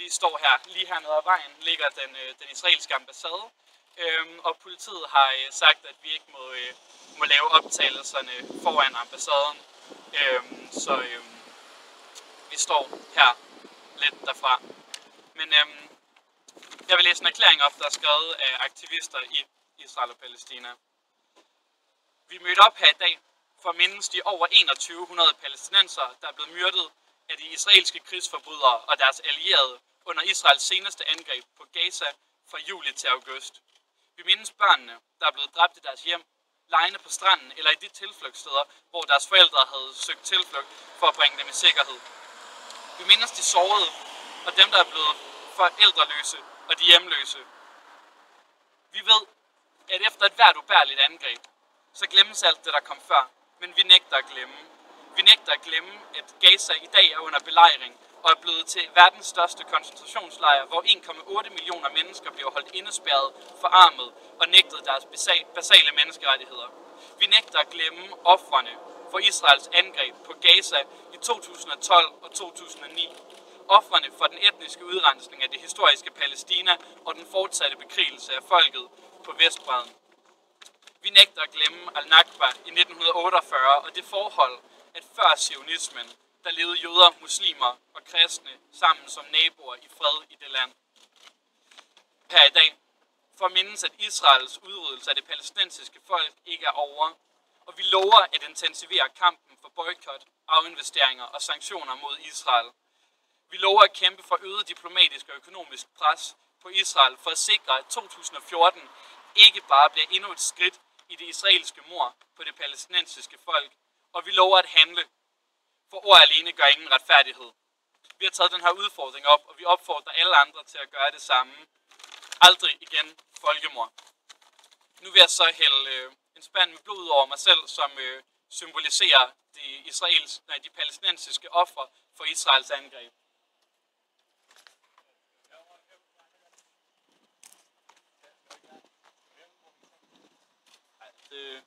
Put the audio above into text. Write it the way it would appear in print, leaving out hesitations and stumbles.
Vi står her, lige hernede ad vejen ligger den israelske ambassade, og politiet har sagt, at vi ikke må lave optagelserne foran ambassaden. Så vi står her lidt derfra. Men jeg vil læse en erklæring op, der er skrevet af aktivister i Israel og Palæstina. Vi mødte op her i dag for at mindes de over 2100 palæstinensere, der er blevet myrdet af de israelske krigsforbrydere og deres allierede under Israels seneste angreb på Gaza fra juli til august. Vi mindes børnene, der er blevet dræbt i deres hjem, legende på stranden eller i de tilflugtssteder, hvor deres forældre havde søgt tilflugt for at bringe dem i sikkerhed. Vi mindes de sårede og dem, der er blevet forældreløse og de hjemløse. Vi ved, at efter et hvert ubærligt angreb, så glemmes alt det, der kom før, men vi nægter at glemme. Vi nægter at glemme, at Gaza i dag er under belejring og er blevet til verdens største koncentrationslejr, hvor 1,8 millioner mennesker bliver holdt indespærret, forarmet og nægtet deres basale menneskerettigheder. Vi nægter at glemme ofrene for Israels angreb på Gaza i 2012 og 2009. Ofrene for den etniske udrensning af det historiske Palæstina og den fortsatte bekrigelse af folket på Vestbredden. Vi nægter at glemme al-Nakba i 1948 og det forhold, at før zionismen, der levede jøder, muslimer og kristne sammen som naboer i fred i det land. Her i dag, for at mindes, at Israels udryddelse af det palæstinensiske folk ikke er over, og vi lover at intensivere kampen for boykot, afinvesteringer og sanktioner mod Israel. Vi lover at kæmpe for øget diplomatisk og økonomisk pres på Israel for at sikre, at 2014 ikke bare bliver endnu et skridt i det israelske mord på det palæstinensiske folk, og vi lover at handle, for ord alene gør ingen retfærdighed. Vi har taget den her udfordring op, og vi opfordrer alle andre til at gøre det samme. Aldrig igen folkemord. Nu vil jeg så hælde en spand med blod over mig selv, som symboliserer de palæstinensiske ofre for Israels angreb. Det